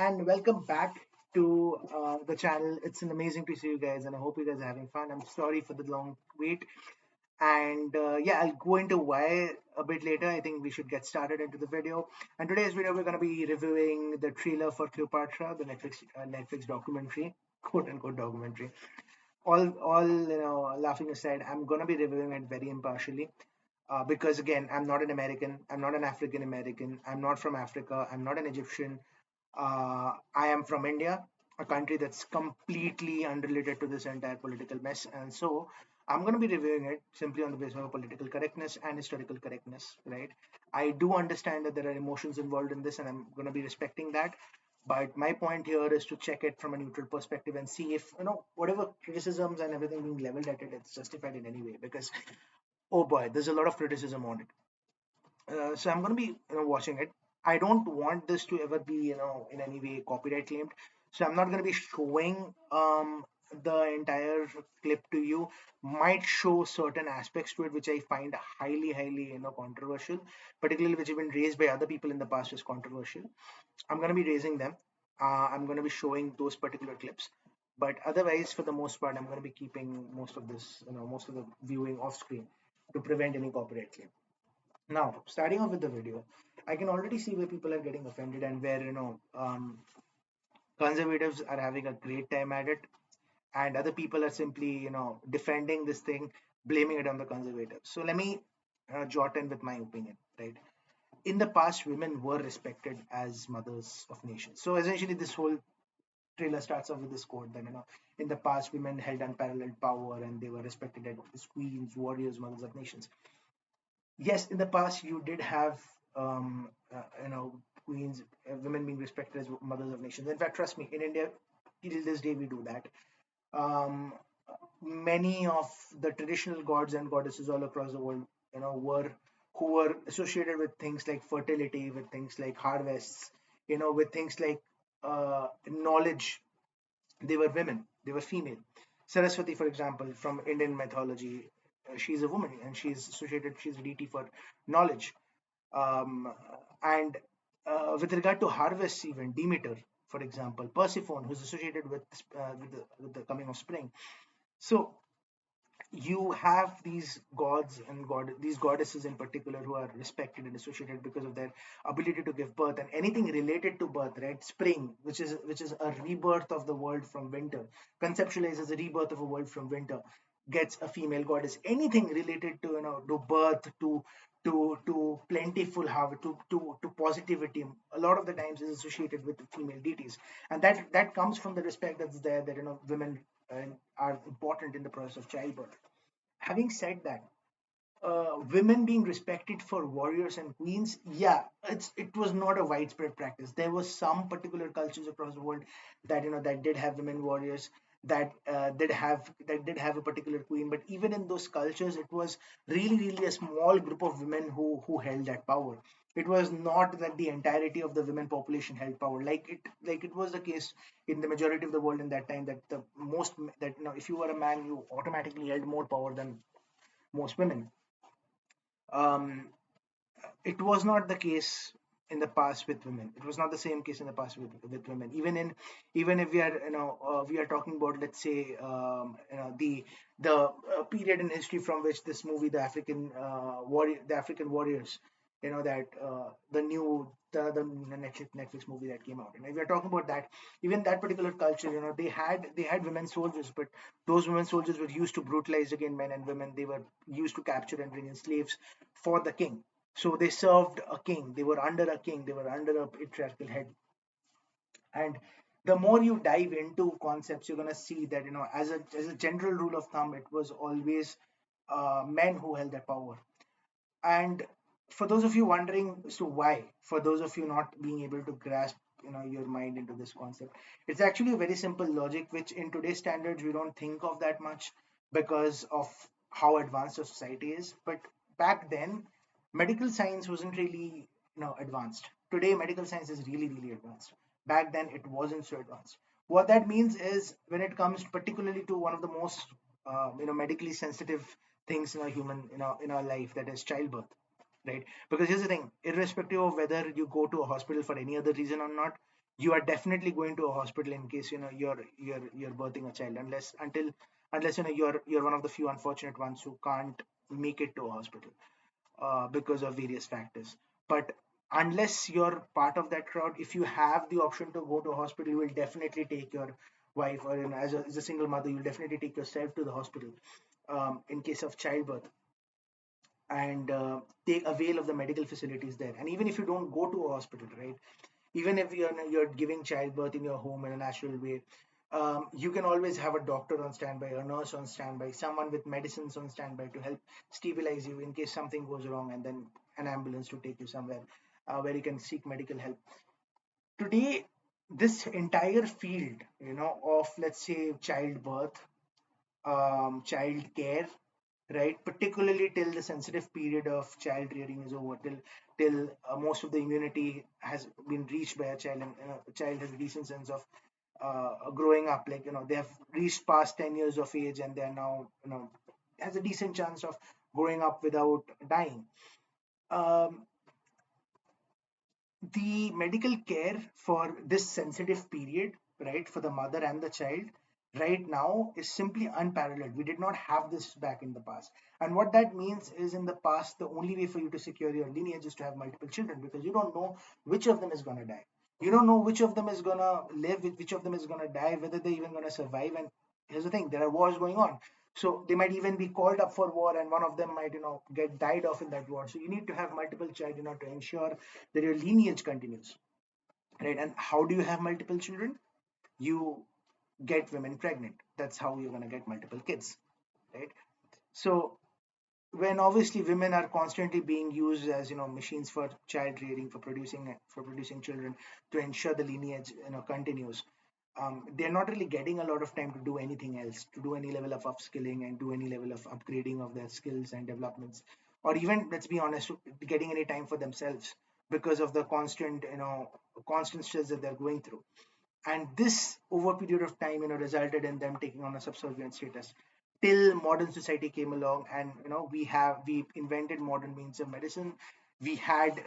and welcome back to the channel. It's an amazing to see you guys, and I hope you guys are having fun. I'm sorry for the long wait, and yeah, I'll go into why a bit later. I think we should get started into the video. And today's video, we're going to be reviewing the trailer for Cleopatra, the Netflix documentary, quote unquote documentary. All laughing aside, I'm going to be reviewing it very impartially. Because again, I'm not an American, I'm not an African American, I'm not from Africa, I'm not an Egyptian, I am from India, a country that's completely unrelated to this entire political mess. And so I'm going to be reviewing it simply on the basis of political correctness and historical correctness, right? I do understand that there are emotions involved in this, and I'm going to be respecting that. But my point here is to check it from a neutral perspective and see if, whatever criticisms and everything being leveled at it, it's justified in any way. Because, oh boy, there's a lot of criticism on it. So I'm going to be watching it. I don't want this to ever be in any way copyright claimed, so I'm not going to be showing the entire clip to you. Might show certain aspects to it which I find highly controversial, particularly which have been raised by other people in the past as controversial. I'm going to be raising them. I'm going to be showing those particular clips, but otherwise for the most part I'm going to be keeping most of this, most of the viewing off screen to prevent any copyright claim. Now, starting off with the video, I can already see where people are getting offended and where, conservatives are having a great time at it, and other people are simply, defending this thing, blaming it on the conservatives. So let me jot in with my opinion, right? In the past, women were respected as mothers of nations. So essentially, this whole trailer starts off with this quote that, in the past, women held unparalleled power and they were respected as queens, warriors, mothers of nations. Yes, in the past you did have queens, women being respected as mothers of nations. In fact, trust me, in India, till this day we do that. Um, Many of the traditional gods and goddesses all across the world, were who were associated with things like fertility, with things like harvests, with things like knowledge. They were women. They were female. Saraswati, for example, from Indian mythology, she's a woman and she's associated. She's a deity for knowledge. And with regard to harvests, even Demeter, for example, Persephone, who's associated with the coming of spring. So you have these gods and these goddesses in particular who are respected and associated because of their ability to give birth, and anything related to birth, right? Spring, which is a rebirth of the world from winter, conceptualized as a rebirth of a world from winter, gets a female goddess. Anything related to to birth, to plentiful harvest, to positivity, a lot of the times is associated with the female deities, and that comes from the respect that's there, that women are important in the process of childbirth. Having said that, women being respected for warriors and queens, yeah, it was not a widespread practice. There was some particular cultures across the world that that did have women warriors, that did have a particular queen. But even in those cultures, it was really a small group of women who held that power. It was not that the entirety of the women population held power, like it was the case in the majority of the world in that time, that the most that if you were a man, you automatically held more power than most women. um, it was not the case in the past with women. It was not the same case in the past with women. Even if we are talking about, let's say, the period in history from which this movie, the African warriors, that the Netflix movie that came out. And if we are talking about that, even that particular culture, they had women soldiers, but those women soldiers were used to brutalize again men and women. They were used to capture and bring in slaves for the king. So they served a king. They were under a king. They were under a patriarchal head. And the more you dive into concepts, you're gonna see that as a general rule of thumb, it was always men who held that power. And for those of you wondering, so why? For those of you not being able to grasp, your mind into this concept, it's actually a very simple logic, which in today's standards we don't think of that much because of how advanced our society is. But back then, medical science wasn't really, advanced. Today, medical science is really advanced. Back then, it wasn't so advanced. What that means is, when it comes particularly to one of the most, medically sensitive things in our human in our life, that is childbirth, right? Because here's the thing: irrespective of whether you go to a hospital for any other reason or not, you are definitely going to a hospital in case you're birthing a child, unless you're one of the few unfortunate ones who can't make it to a hospital because of various factors. But unless you're part of that crowd, if you have the option to go to a hospital, you will definitely take your wife, or as a single mother, you'll definitely take yourself to the hospital in case of childbirth, and take avail of the medical facilities there. And even if you don't go to a hospital, right? Even if you're giving childbirth in your home in a natural way, you can always have a doctor on standby, a nurse on standby, someone with medicines on standby to help stabilize you in case something goes wrong, and then an ambulance to take you somewhere where you can seek medical help. Today, this entire field, of, let's say, childbirth, child care, right? Particularly till the sensitive period of child rearing is over, till most of the immunity has been reached by a child, and a child has a decent sense of growing up. Like, they have reached past 10 years of age, and they are now, has a decent chance of growing up without dying. Um, the medical care for this sensitive period, right, for the mother and the child, right now is simply unparalleled. We did not have this back in the past. And what that means is, in the past, the only way for you to secure your lineage is to have multiple children, because you don't know which of them is going to die. You don't know which of them is going to live, which of them is going to die, whether they're even going to survive. And here's the thing, there are wars going on. So they might even be called up for war, and one of them might, get died off in that war. So you need to have multiple children, to ensure that your lineage continues, right? And how do you have multiple children? You get women pregnant. That's how you're going to get multiple kids, right? So when obviously women are constantly being used as, machines for child rearing, for producing children, to ensure the lineage, continues, they're not really getting a lot of time to do anything else, to do any level of upskilling and do any level of upgrading of their skills and developments, or even, let's be honest, getting any time for themselves, because of the constant stress that they're going through. And this, over a period of time, resulted in them taking on a subservient status, till modern society came along, and we invented modern means of medicine. We had,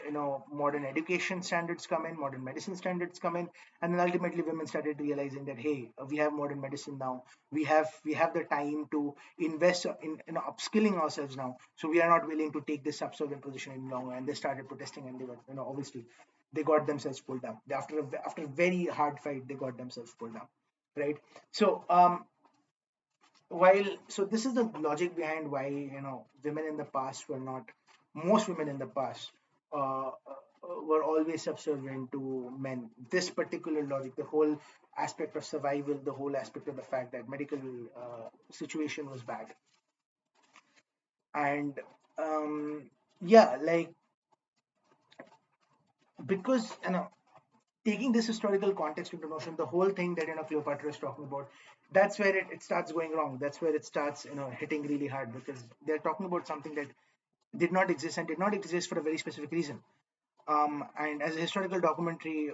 modern education standards come in, modern medicine standards come in, and then ultimately women started realizing that, hey, we have modern medicine now. We have the time to invest in upskilling ourselves now, so we are not willing to take this subservient position any longer. And they started protesting, and they were, obviously, they got themselves pulled down. After a very hard fight, they got themselves pulled down, right? So this is the logic behind why, women in the past were not most women in the past were always subservient to men. This particular logic, the whole aspect of survival, the whole aspect of the fact that medical situation was bad, and yeah, like, because, taking this historical context into notion, the whole thing that, Cleopatra is talking about, that's where it starts going wrong. That's where it starts, hitting really hard, because they're talking about something that did not exist, and did not exist for a very specific reason. And as a historical documentary,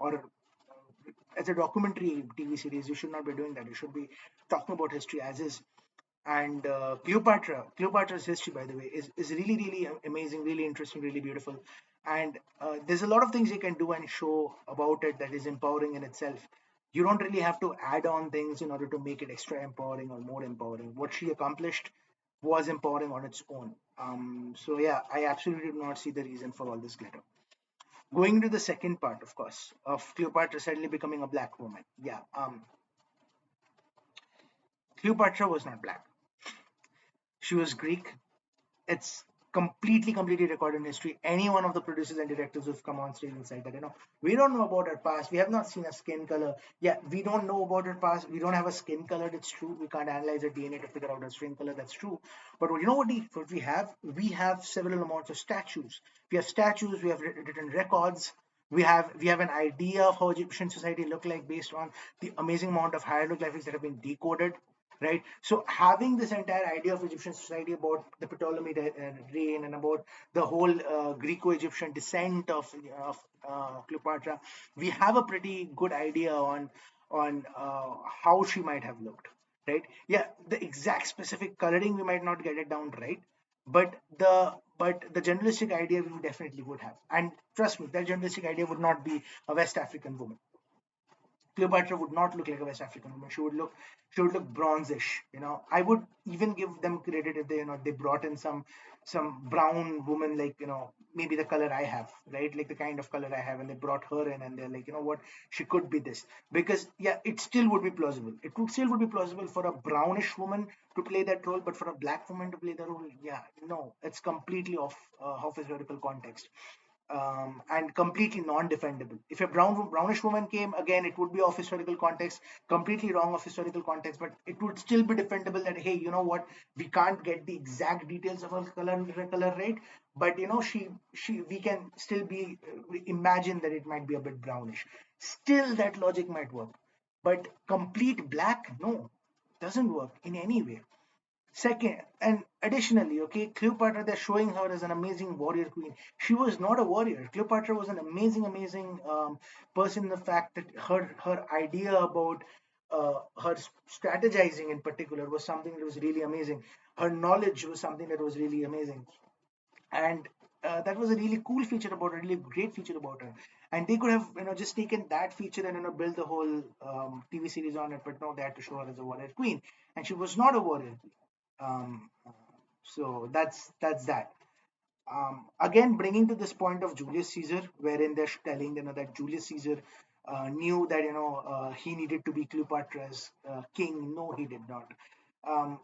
or as a documentary TV series, you should not be doing that. You should be talking about history as is. And Cleopatra's history, by the way, is really, really amazing, really interesting, really beautiful. And there's a lot of things you can do and show about it that is empowering in itself. You don't really have to add on things in order to make it extra empowering or more empowering. What she accomplished was empowering on its own. So yeah, I absolutely do not see the reason for all this glitter. Going to the second part, of course, of Cleopatra suddenly becoming a black woman. Yeah, Cleopatra was not black. She was Greek. It's completely recorded in history. Any one of the producers and directors who've come on stage and said that, we don't know about her past. We have not seen her skin color. Yeah, we don't know about her past. We don't have a skin color. It's true. We can't analyze her DNA to figure out her skin color. That's true. But you know what we have? We have several amounts of statues. We have statues. We have written records. We have an idea of how Egyptian society looked like based on the amazing amount of hieroglyphics that have been decoded, right? So having this entire idea of Egyptian society, about the Ptolemy reign, and about the whole Greco-Egyptian descent of Cleopatra, we have a pretty good idea on how she might have looked, right? Yeah, the exact specific coloring we might not get it down right, but but the generalistic idea we definitely would have. And trust me, that generalistic idea would not be a West African woman. Cleopatra would not look like a West African woman. She would look bronzish. I would even give them credit if they brought in some brown woman, like maybe the color I have, right? Like the kind of color I have, and they brought her in, and they're like, what, she could be this. Because yeah, it still would be plausible. It would be plausible for a brownish woman to play that role, but for a black woman to play the role, yeah, no, it's completely off historical context, and completely non-defendable. If a brownish woman came, again, it would be of historical context, completely wrong of historical context, but it would still be defendable that, hey, you know what, we can't get the exact details of her color right, but she we can still be imagine that it might be a bit brownish. Still, that logic might work, but complete black, no, doesn't work in any way. Second, and additionally, okay, Cleopatra, they're showing her as an amazing warrior queen. She was not a warrior. Cleopatra was an amazing, amazing person. In the fact that her idea about her strategizing in particular was something that was really amazing. Her knowledge was something that was really amazing, and that was a really cool feature about her, really great feature about her. And they could have just taken that feature and build the whole TV series on it, but no, they had to show her as a warrior queen, and she was not a warrior queen. So that's that. Again, bringing to this point of Julius Caesar, wherein they're telling that Julius Caesar knew that he needed to be Cleopatra's king. No, he did not. Um,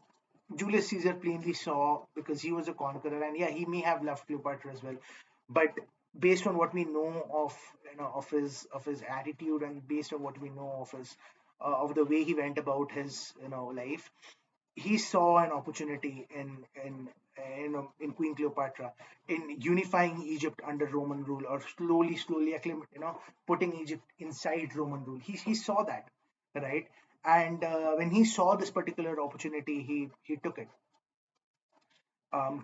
Julius Caesar plainly saw, because he was a conqueror, and yeah, he may have loved Cleopatra as well, but based on what we know of his attitude, and based on what we know of the way he went about his life, he saw an opportunity in Queen Cleopatra in unifying Egypt under Roman rule, or slowly putting Egypt inside Roman rule. He saw that, right? And when he saw this particular opportunity, he took it.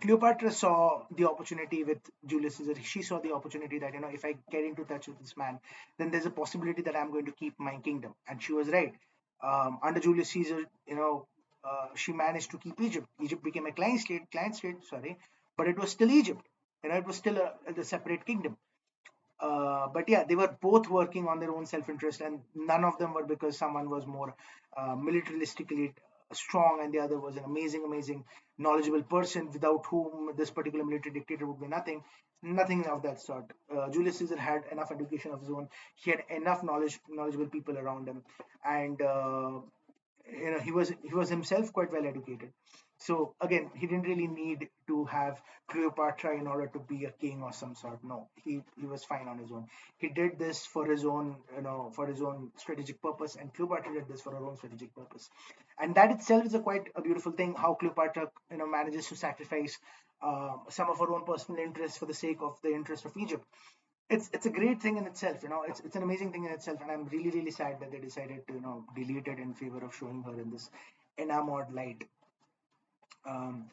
Cleopatra saw the opportunity with Julius Caesar. She saw the opportunity that, if I get into touch with this man, then there's a possibility that I'm going to keep my kingdom. And she was right. Under Julius Caesar, she managed to keep Egypt. Egypt became a client state, sorry, but it was still Egypt. It was still a separate kingdom. But yeah, they were both working on their own self-interest, and none of them were because someone was more militaristically strong, and the other was an amazing, amazing, knowledgeable person without whom this particular military dictator would be nothing. Nothing of that sort. Julius Caesar had enough education of his own. He had enough knowledgeable people around him, and he was himself quite well educated. So again, he didn't really need to have Cleopatra in order to be a king or some sort. No, he was fine on his own. He did this for his own, for his own strategic purpose, and Cleopatra did this for her own strategic purpose. And that itself is a quite a beautiful thing, how Cleopatra manages to sacrifice some of her own personal interests for the sake of the interest of Egypt. It's a great thing in itself. It's an amazing thing in itself, and I'm really, really sad that they decided to delete it in favor of showing her in this enamored light. um,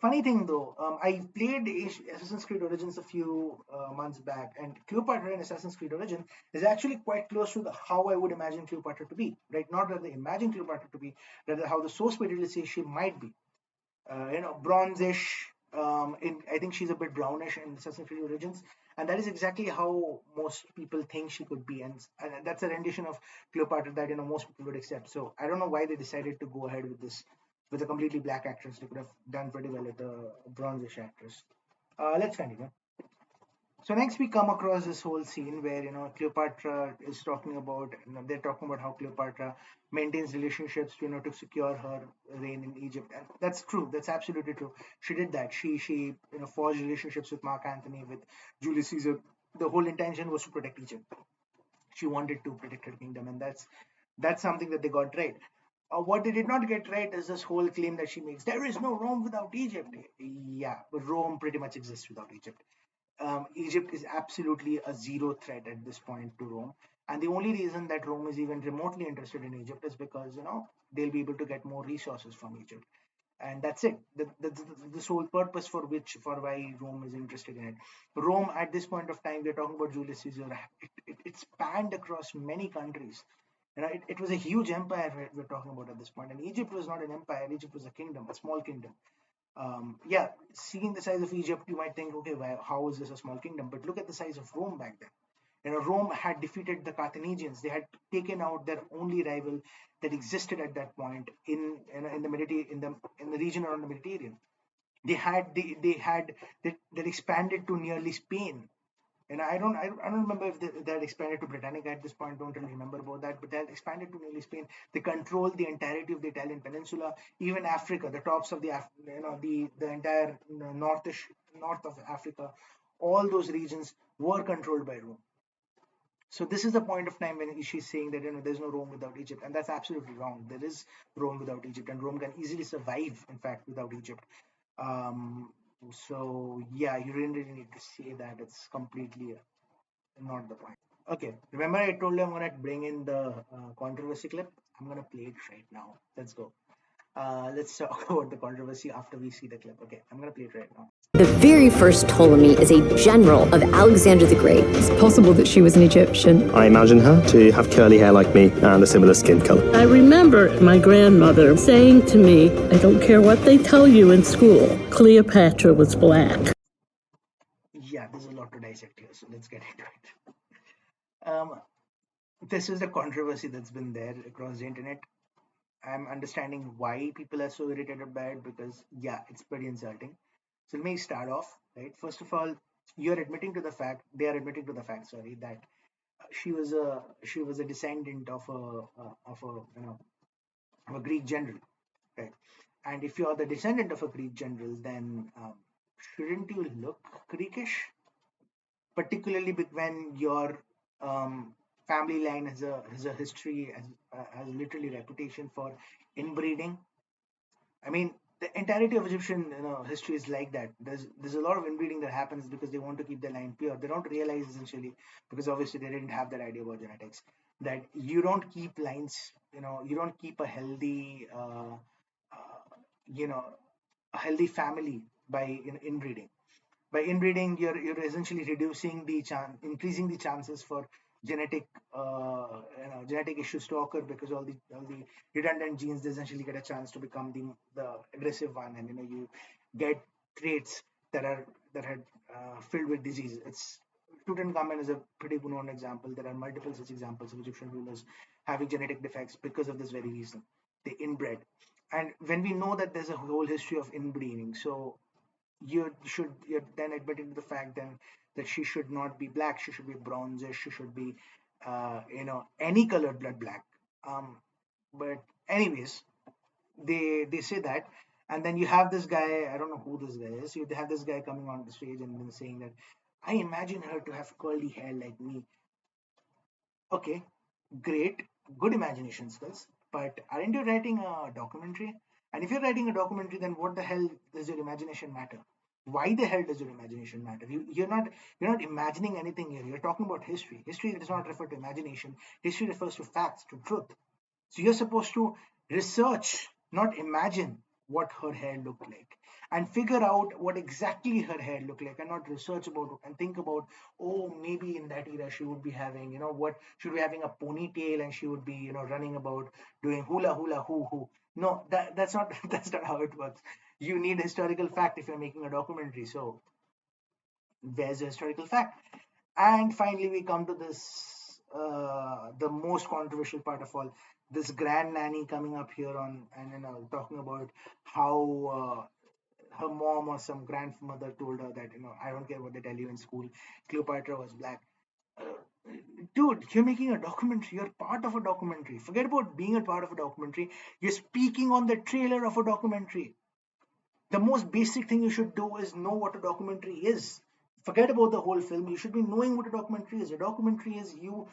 Funny thing though, I played Assassin's Creed Origins a few months back, and Cleopatra in Assassin's Creed Origin is actually quite close to how I would imagine Cleopatra to be, right? Not rather imagine Cleopatra to be, rather how the source material says she might be. Bronzish. I think she's a bit brownish in Assassin's Creed Origins, and that is exactly how most people think she could be, and that's a rendition of Cleopatra that most people would accept. So I don't know why they decided to go ahead with this with a completely black actress. They could have done pretty well with a bronzish actress. Let's continue. So next we come across this whole scene where Cleopatra is talking about they're talking about how Cleopatra maintains relationships to secure her reign in Egypt, and that's true. That's absolutely true. She did that. She forged relationships with Mark Antony, with Julius Caesar. The whole intention was to protect Egypt. She wanted to protect her kingdom, and that's something that they got right. What they did not get right is this whole claim that she makes: there is no Rome without Egypt. Yeah, but Rome pretty much exists without Egypt. Egypt is absolutely a zero threat at this point to Rome. And the only reason that Rome is even remotely interested in Egypt is because they'll be able to get more resources from Egypt, and that's it. The sole purpose for why Rome is interested in it. Rome at this point of time, we're talking about Julius Caesar. It spanned across many countries. It was a huge empire we're talking about at this point, and Egypt was not an empire. Egypt was a kingdom, a small kingdom. Yeah, seeing the size of Egypt, you might think, okay, well, how is this a small kingdom? But look at the size of Rome back then. Rome had defeated the Carthaginians. They had taken out their only rival that existed at that point in the in the region around the Mediterranean. They expanded to nearly Spain. And I don't remember if they had expanded to Britannica at this point. Don't really remember about that. But they had expanded to nearly Spain. They controlled the entirety of the Italian peninsula, even Africa, the tops of the entire north of Africa. All those regions were controlled by Rome. So this is the point of time when she's saying that there's no Rome without Egypt, and that's absolutely wrong. There is Rome without Egypt, and Rome can easily survive, in fact, without Egypt. Um, so yeah, you really need to say that. It's completely not the point. Okay, remember I told you I'm gonna bring in the controversy clip. I'm gonna play it right now. Let's go. Let's talk about the controversy after we see the clip. Okay, I'm gonna play it right now. The very first Ptolemy is a general of Alexander the Great. It's possible that she was an Egyptian. I imagine her to have curly hair like me and a similar skin color. I remember my grandmother saying to me, I don't care what they tell you in school, Cleopatra was black. Yeah, there's a lot to dissect here, so let's get into it. This is the controversy that's been there across the internet. I'm understanding why people are so irritated by it because, yeah, it's pretty insulting. So let me start off, right? First of all, they are admitting to the fact, sorry, that she was a descendant of a Greek general, right? And if you are the descendant of a Greek general, then shouldn't you look Greekish? Particularly when your family line has a history, has literally reputation for inbreeding. I mean, the entirety of Egyptian history is like that. There's a lot of inbreeding that happens because they want to keep their line pure. They don't realize essentially because obviously they didn't have that idea about genetics that you don't keep lines. You don't keep a healthy, you know, a healthy family by inbreeding. By inbreeding, you're essentially reducing increasing the chances for genetic genetic issues to occur because all the redundant genes they essentially get a chance to become the aggressive one, and you get traits that are filled with disease. It's Tutankhamun is a pretty known example. There are multiple such examples of Egyptian rulers having genetic defects because of this very reason. They inbred, and when we know that there's a whole history of inbreeding, so you're then admitting to the fact then that she should not be black, she should be bronzish, she should be any colored blood black. But anyways, they say that, and then you have this guy, I don't know who this guy is, you have this guy coming on the stage and then saying that I imagine her to have curly hair like me. Okay, great, good imagination skills, but aren't you writing a documentary? And if you're writing a documentary, then what the hell does your imagination matter? Why the hell does your imagination matter? You're not imagining anything here. You're talking about history. History does not refer to imagination. History refers to facts, to truth. So you're supposed to research, not imagine what her hair looked like, and figure out what exactly her hair looked like, and not research about it and think about, oh, maybe in that era she would be having, what should be having a ponytail, and she would be, running about doing hula hula hoo hoo. No, that's not that's not how it works. You need historical fact if you're making a documentary. So where's the historical fact? And finally, we come to this, the most controversial part of all, this grand nanny coming up here on and talking about how her mom or some grandmother told her that I don't care what they tell you in school, Cleopatra was black. Dude, you're making a documentary. You're part of a documentary. Forget about being a part of a documentary. You're speaking on the trailer of a documentary. The most basic thing you should do is know what a documentary is. Forget about the whole film. You should be knowing what a documentary is. A documentary is you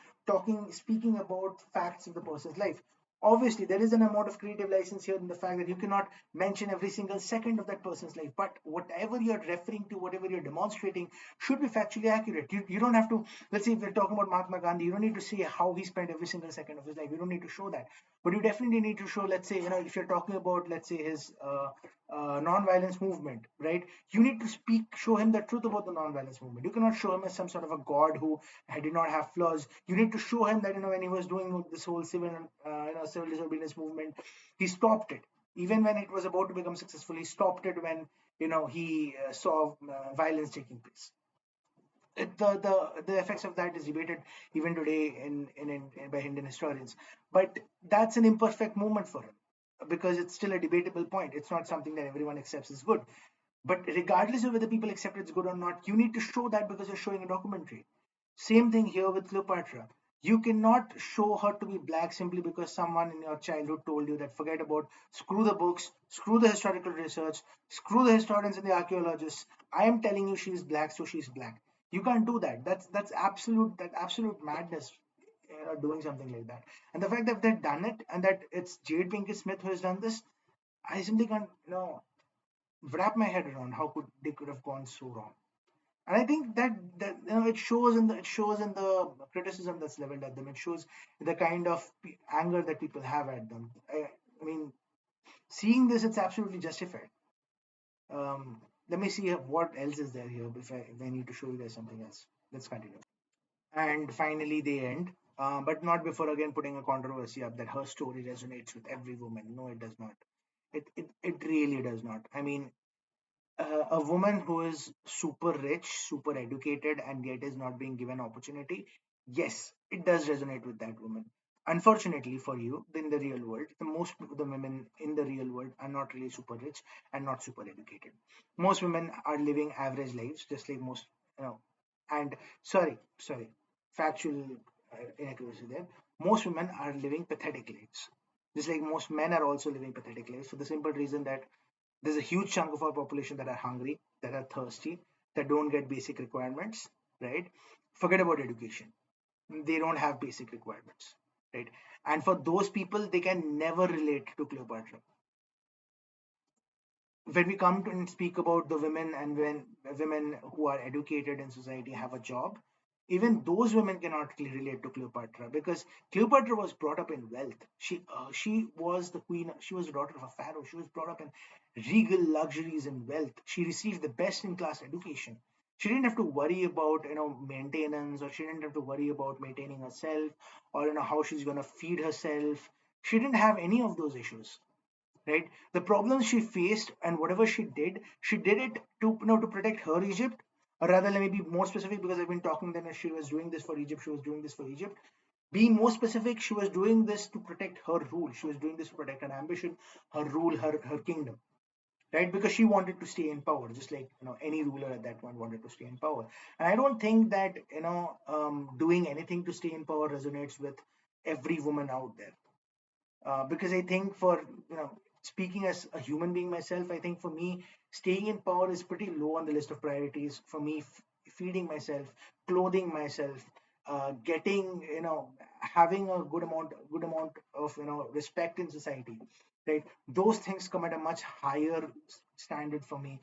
speaking about facts of the person's life. Obviously, there is an amount of creative license here in the fact that you cannot mention every single second of that person's life. But whatever you're referring to, whatever you're demonstrating, should be factually accurate. You don't have to, let's say if we're talking about Mahatma Gandhi, you don't need to say how he spent every single second of his life. You don't need to show that. But you definitely need to show, let's say, if you're talking about, let's say, his non-violence movement, right? You need to show him the truth about the non-violence movement. You cannot show him as some sort of a god who did not have flaws. You need to show him that when he was doing this whole civil disobedience movement, he stopped it. Even when it was about to become successful, he stopped it when he saw violence taking place. The effects of that is debated even today by Indian historians. But that's an imperfect movement for him because it's still a debatable point. It's not something that everyone accepts is good. But regardless of whether people accept it's good or not, you need to show that because you're showing a documentary. Same thing here with Cleopatra. You cannot show her to be black simply because someone in your childhood told you that forget about, screw the books, screw the historical research, screw the historians and the archaeologists. I am telling you she's black, so she's black. You can't do that. That's absolute madness. Doing something like that, and the fact that they've done it, and that it's Jade Pinkett Smith who has done this, I simply can't wrap my head around how could have gone so wrong. And I think that it shows in the criticism that's leveled at them. It shows the kind of anger that people have at them. I mean, seeing this, it's absolutely justified. Let me see what else is there here if I need to show you guys something else. Let's continue. And finally, they end, but not before again putting a controversy up that her story resonates with every woman. No, it does not. It really does not. I mean, a woman who is super rich, super educated, and yet is not being given opportunity, yes, it does resonate with that woman. Unfortunately for you, in the real world, the most of the women in the real world are not really super rich and not super educated. Most women are living average lives, just like most, you know. And sorry, factual inaccuracy there. Most women are living pathetic lives, just like most men are also living pathetic lives for the simple reason that there's a huge chunk of our population that are hungry, that are thirsty, that don't get basic requirements, right? Forget about education. They don't have basic requirements, right? And for those people, they can never relate to Cleopatra. When we come to and speak about the women, and when women who are educated in society have a job, even those women cannot really relate to Cleopatra because Cleopatra was brought up in wealth. She was the queen. She was the daughter of a pharaoh. She was brought up in regal luxuries and wealth. She received the best in class education. She didn't have to worry about maintenance, or she didn't have to worry about maintaining herself, or how she's gonna feed herself. She didn't have any of those issues, right? The problems she faced and whatever she did it to protect her Egypt, or rather, let me be more specific because I've been talking that she was doing this for Egypt. She was doing this for Egypt. Being more specific, she was doing this to protect her rule. She was doing this to protect her ambition, her rule, her kingdom, right? Because she wanted to stay in power, just like any ruler at that point wanted to stay in power. And I don't think that doing anything to stay in power resonates with every woman out there, because I think for speaking as a human being myself, I think for me staying in power is pretty low on the list of priorities for me. Feeding myself, clothing myself, getting having a good amount of respect in society, right? Those things come at a much higher standard for me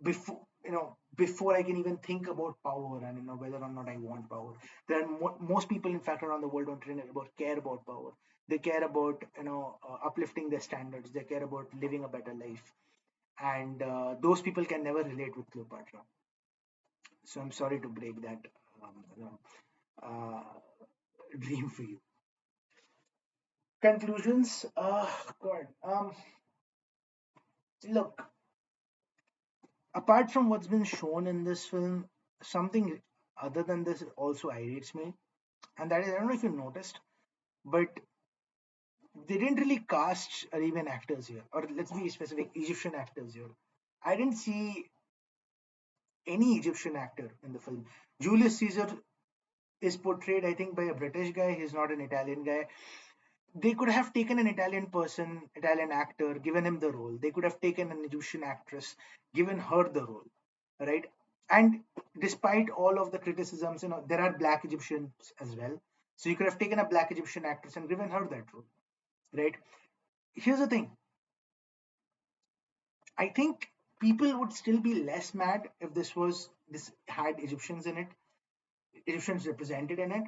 before I can even think about power and whether or not I want power. There are most people, in fact, around the world don't really care about power. They care about uplifting their standards. They care about living a better life, and those people can never relate with Cleopatra. So I'm sorry to break that uh, dream for you. Conclusions. God. Look, apart from what's been shown in this film, something other than this also irritates me, and that is, I don't know if you noticed, but they didn't really cast Arabian actors here, or let's be specific, Egyptian actors here. I didn't see any Egyptian actor in the film. Julius Caesar is portrayed, I think, by a British guy. He's not an Italian guy. They could have taken an Italian person, Italian actor, given him the role. They could have taken an Egyptian actress, given her the role, right? And despite all of the criticisms, there are black Egyptians as well. So you could have taken a black Egyptian actress and given her that role, right? Here's the thing. I think people would still be less mad if this had Egyptians in it, Egyptians represented in it,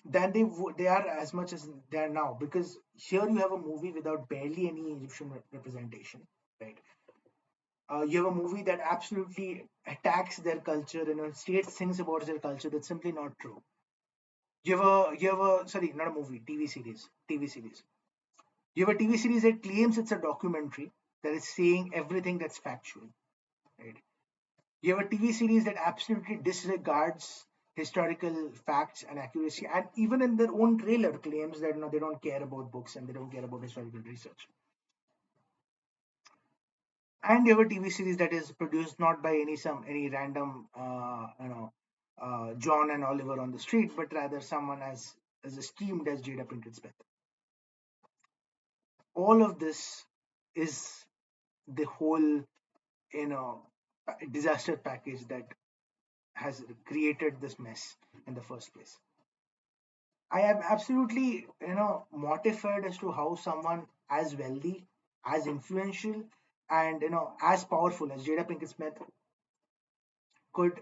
than they are as much as they are now. Because here you have a movie without barely any Egyptian representation, right? You have a movie that absolutely attacks their culture, states things about their culture that's simply not true. You have a sorry, not a movie, TV series. You have a TV series that claims it's a documentary that is saying everything that's factual. You have a TV series that absolutely disregards historical facts and accuracy, and even in their own trailer claims that they don't care about books and they don't care about historical research. And you have a TV series that is produced not by any random John and Oliver on the street, but rather someone as esteemed as Jada Pinkett Smith. All of this is the whole you know disaster package that has created this mess in the first place. I am absolutely mortified as to how someone as wealthy, as influential, and as powerful as Jada Pinkett Smith could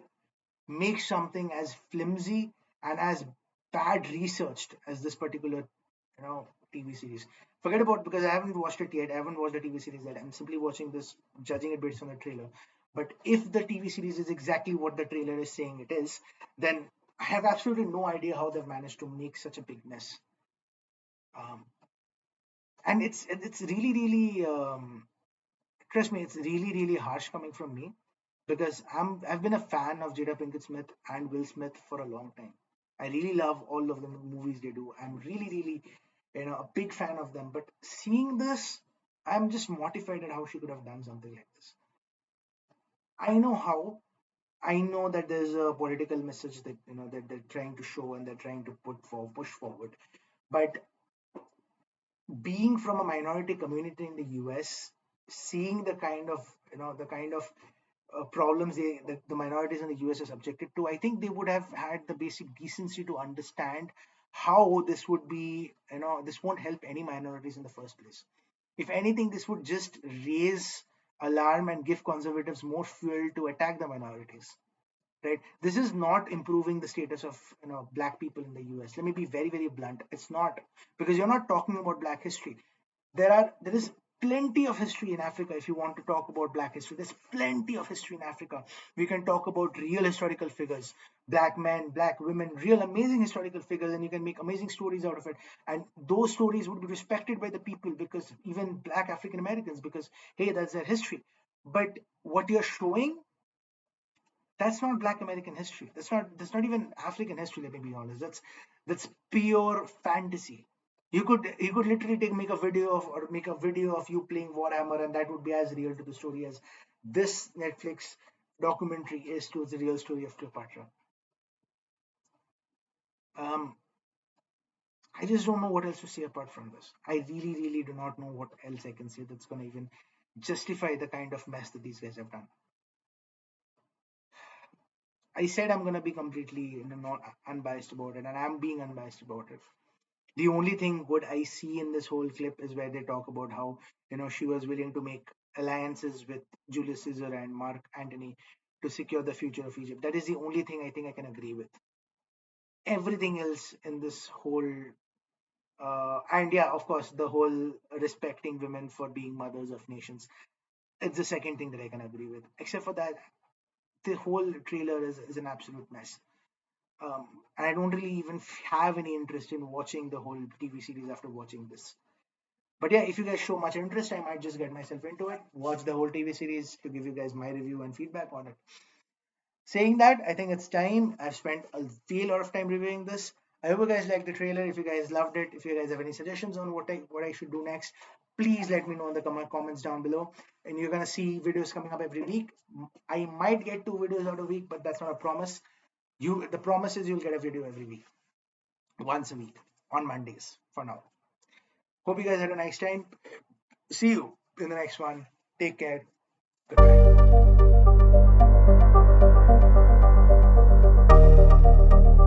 make something as flimsy and as bad researched as this particular TV series. Forget about, because I haven't watched it yet. I haven't watched the TV series yet. I'm simply watching this, judging it based on the trailer. But if the TV series is exactly what the trailer is saying it is, then I have absolutely no idea how they've managed to make such a big mess. And it's really really trust me, it's really really harsh coming from me, because I've been a fan of Jada Pinkett Smith and Will Smith for a long time. I really love all of the movies they do. I'm really really a big fan of them. But seeing this, I'm just mortified at how she could have done something like this. I know how. I know that there's a political message that that they're trying to show and they're trying to push forward. But being from a minority community in the US, seeing the kind of problems that the minorities in the US are subjected to, I think they would have had the basic decency to understand how this would be. This won't help any minorities in the first place. If anything, this would just raise alarm and give conservatives more fuel to attack the minorities. Right? This is not improving the status of black people in the US. Let me be very very blunt. It's not, because you're not talking about black history. There is plenty of history in Africa. If you want to talk about black history, there's plenty of history in Africa. We can talk about real historical figures, black men, black women, real amazing historical figures, and you can make amazing stories out of it. And those stories would be respected by the people, because even black African Americans, because hey, that's their history. But what you're showing, that's not black American history. That's not even African history, let me be honest. That's pure fantasy. You could literally make a video of you playing Warhammer, and that would be as real to the story as this Netflix documentary is to the real story of Cleopatra. Um, I just don't know what else to say apart from this. I really, really do not know what else I can say that's gonna even justify the kind of mess that these guys have done. I said I'm gonna be completely not unbiased about it, and I'm being unbiased about it. The only thing good I see in this whole clip is where they talk about how she was willing to make alliances with Julius Caesar and Mark Antony to secure the future of Egypt. That is the only thing I think I can agree with. Everything else in this whole and yeah, of course, the whole respecting women for being mothers of nations. It's the second thing that I can agree with. Except for that, the whole trailer is an absolute mess. And I don't really even have any interest in watching the whole TV series after watching this. But yeah, if you guys show much interest, I might just get myself into it, watch the whole TV series to give you guys my review and feedback on it. Saying that, I think it's time. I've spent a fair lot of time reviewing this. I hope you guys liked the trailer. If you guys loved it, if you guys have any suggestions on what I should do next, please let me know in the comments down below. And you're gonna see videos coming up every week. I might get 2 videos out a week, but that's not a promise. The promise is you'll get a video every week, once a week on Mondays for now. Hope you guys had a nice time. See you in the next one. Take care. Goodbye.